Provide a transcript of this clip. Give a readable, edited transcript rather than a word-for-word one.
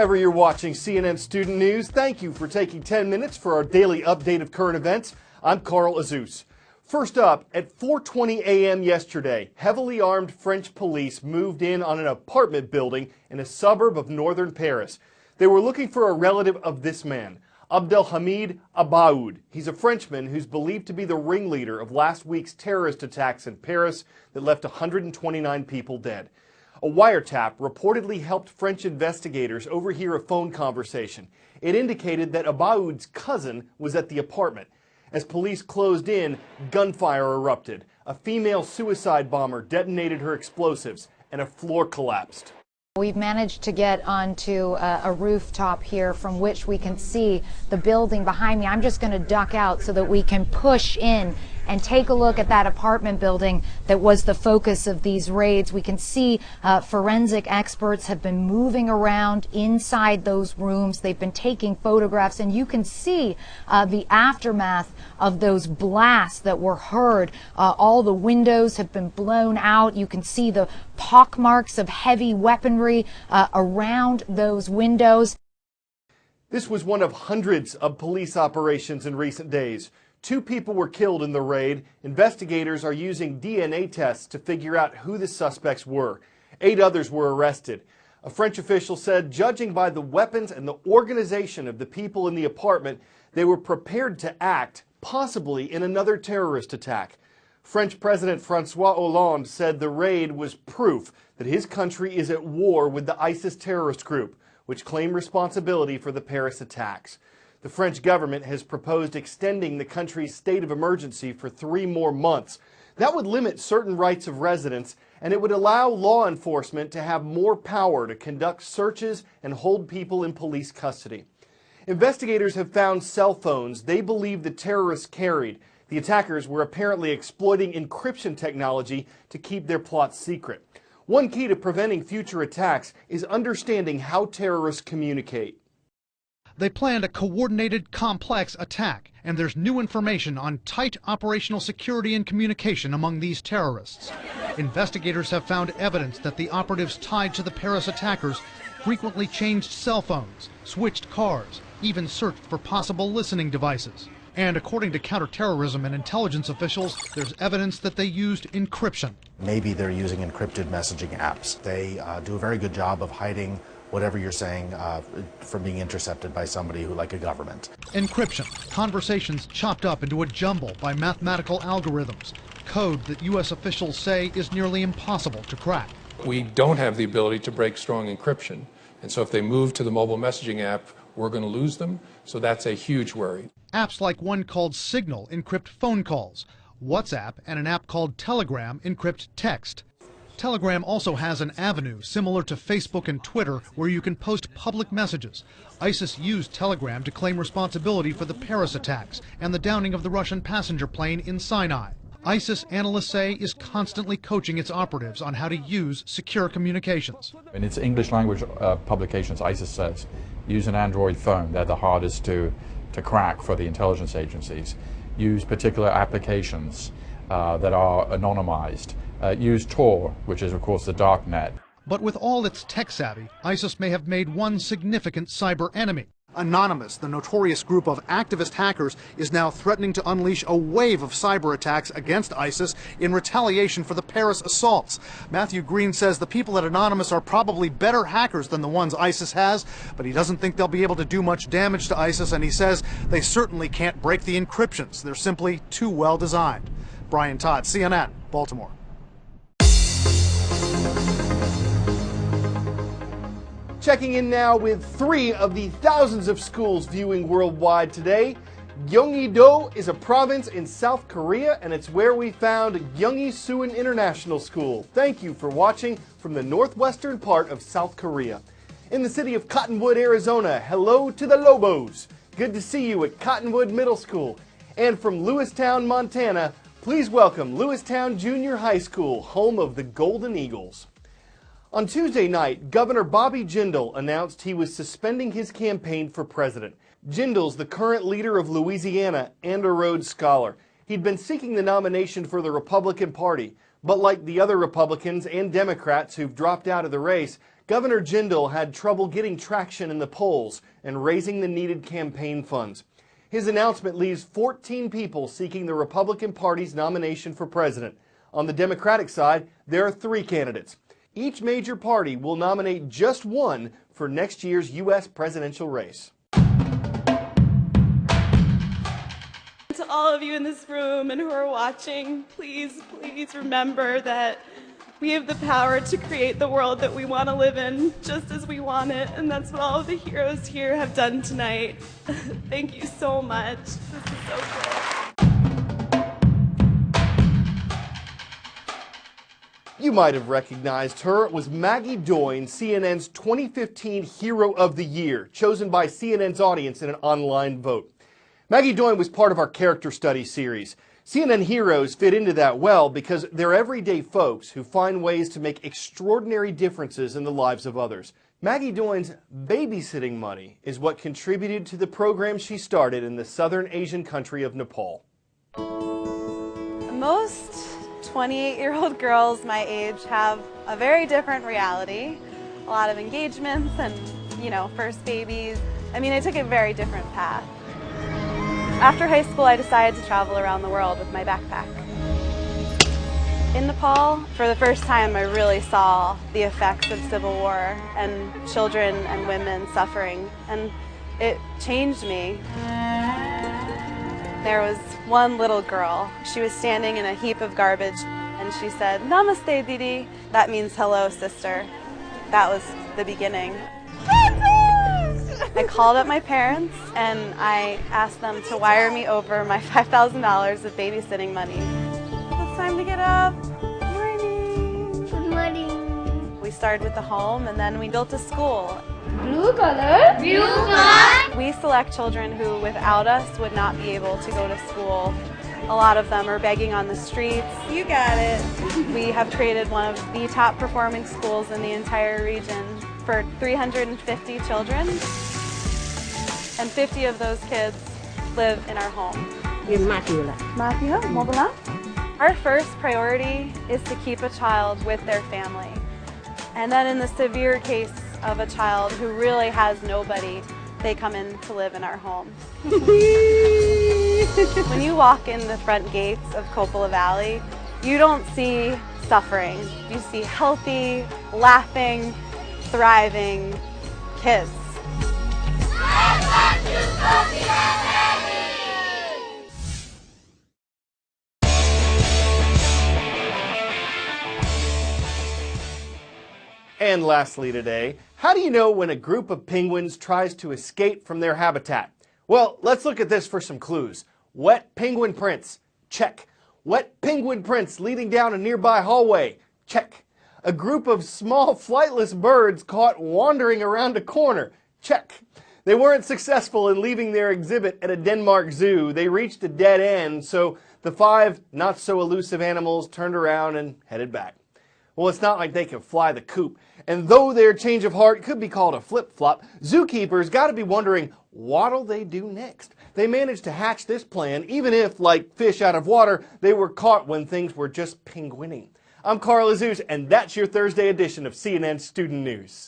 Wherever you're watching CNN Student News, thank you for taking 10 minutes for our daily update of current events. I'm Carl Azus. First up, at 4:20 a.m. yesterday, heavily armed French police moved in on an apartment building in a suburb of northern Paris. They were looking for a relative of this man, Abdelhamid Abaoud. He's a Frenchman who's believed to be the ringleader of last week's terrorist attacks in Paris that left 129 people dead. A wiretap reportedly helped French investigators overhear a phone conversation. It indicated that Abaoud's cousin was at the apartment. As police closed in, gunfire erupted. A female suicide bomber detonated her explosives, and a floor collapsed. We've managed to get onto a rooftop here from which we can see the building behind me. I'm just going to duck out so that we can push in and take a look at that apartment building that was the focus of these raids. We can see forensic experts have been moving around inside those rooms. They've been taking photographs, and you can see the aftermath of those blasts that were heard. All the windows have been blown out. You can see the pockmarks of heavy weaponry around those windows. This was one of hundreds of police operations in recent days. 2 people were killed in the raid. Investigators are using DNA tests to figure out who the suspects were. 8 others were arrested. A French official said, judging by the weapons and the organization of the people in the apartment, they were prepared to act, possibly in another terrorist attack. French President François Hollande said the raid was proof that his country is at war with the ISIS terrorist group, which claimed responsibility for the Paris attacks. The French government has proposed extending the country's state of emergency for 3 more months. That would limit certain rights of residents, and it would allow law enforcement to have more power to conduct searches and hold people in police custody. Investigators have found cell phones they believe the terrorists carried. The attackers were apparently exploiting encryption technology to keep their plots secret. One key to preventing future attacks is understanding how terrorists communicate. They planned a coordinated, complex attack, and there's new information on tight operational security and communication among these terrorists. Investigators have found evidence that the operatives tied to the Paris attackers frequently changed cell phones, switched cars, even searched for possible listening devices. And according to counterterrorism and intelligence officials, there's evidence that they used encryption. Maybe they're using encrypted messaging apps. They do a very good job of hiding whatever you're saying from being intercepted by somebody who, like a government. Encryption, conversations chopped up into a jumble by mathematical algorithms, code that U.S. officials say is nearly impossible to crack. We don't have the ability to break strong encryption, and so if they move to the mobile messaging app, we're going to lose them, so that's a huge worry. Apps like one called Signal encrypt phone calls. WhatsApp and an app called Telegram encrypt text. Telegram also has an avenue similar to Facebook and Twitter where you can post public messages. ISIS used Telegram to claim responsibility for the Paris attacks and the downing of the Russian passenger plane in Sinai. ISIS, analysts say, is constantly coaching its operatives on how to use secure communications. In its English language publications, ISIS says, use an Android phone. They're the hardest to crack for the intelligence agencies. Use particular applications that are anonymized. Use Tor, which is, of course, the dark net. But with all its tech savvy, ISIS may have made one significant cyber enemy. Anonymous, the notorious group of activist hackers, is now threatening to unleash a wave of cyber attacks against ISIS in retaliation for the Paris assaults. Matthew Green says the people at Anonymous are probably better hackers than the ones ISIS has, but he doesn't think they'll be able to do much damage to ISIS, and he says they certainly can't break the encryptions. They're simply too well designed. Brian Todd, CNN, Baltimore. Checking in now with 3 of the thousands of schools viewing worldwide today. Gyeonggi-do is a province in South Korea, and it's where we found Gyeonggi-suin International School. Thank you for watching from the northwestern part of South Korea. In the city of Cottonwood, Arizona, hello to the Lobos. Good to see you at Cottonwood Middle School. And from Lewistown, Montana, please welcome Lewistown Junior High School, home of the Golden Eagles. On Tuesday night, Governor Bobby Jindal announced he was suspending his campaign for president. Jindal's the current leader of Louisiana and a Rhodes Scholar. He'd been seeking the nomination for the Republican Party, but like the other Republicans and Democrats who've dropped out of the race, Governor Jindal had trouble getting traction in the polls and raising the needed campaign funds. His announcement leaves 14 people seeking the Republican Party's nomination for president. On the Democratic side, there are 3 candidates. Each major party will nominate just one for next year's U.S. presidential race. To all of you in this room and who are watching, please, please remember that we have the power to create the world that we want to live in just as we want it, and that's what all of the heroes here have done tonight. Thank you so much. This is so cool. You might have recognized her. It was Maggie Doyne, CNN's 2015 Hero of the Year, chosen by CNN's audience in an online vote. Maggie Doyne was part of our character study series. CNN heroes fit into that well because they're everyday folks who find ways to make extraordinary differences in the lives of others. Maggie Doyne's babysitting money is what contributed to the program she started in the southern Asian country of Nepal. Most 28-year-old girls my age have a very different reality. A lot of engagements and, first babies. I took a very different path. After high school, I decided to travel around the world with my backpack. In Nepal, for the first time, I really saw the effects of civil war and children and women suffering, and it changed me. There was one little girl. She was standing in a heap of garbage, and she said, "Namaste, Didi." That means hello, sister. That was the beginning. I called up my parents and I asked them to wire me over my $5,000 of babysitting money. It's time to get up. Good morning. Good morning. We started with the home and then we built a school. Blue color. Blue color. We select children who without us would not be able to go to school. A lot of them are begging on the streets. You got it. We have created one of the top performing schools in the entire region for 350 children. And 50 of those kids live in our home. Our first priority is to keep a child with their family. And then in the severe case of a child who really has nobody, they come in to live in our home. When you walk in the front gates of Coppola Valley, you don't see suffering. You see healthy, laughing, thriving kids. And lastly today, how do you know when a group of penguins tries to escape from their habitat? Well, let's look at this for some clues. Wet penguin prints, check. Wet penguin prints leading down a nearby hallway, check. A group of small flightless birds caught wandering around a corner, check. They weren't successful in leaving their exhibit at a Denmark zoo. They reached a dead end, so the 5 not-so-elusive animals turned around and headed back. Well, it's not like they can fly the coop. And though their change of heart could be called a flip-flop, zookeepers got to be wondering, what'll they do next? They managed to hatch this plan, even if, like fish out of water, they were caught when things were just penguining. I'm Carl Azouz, and that's your Thursday edition of CNN Student News.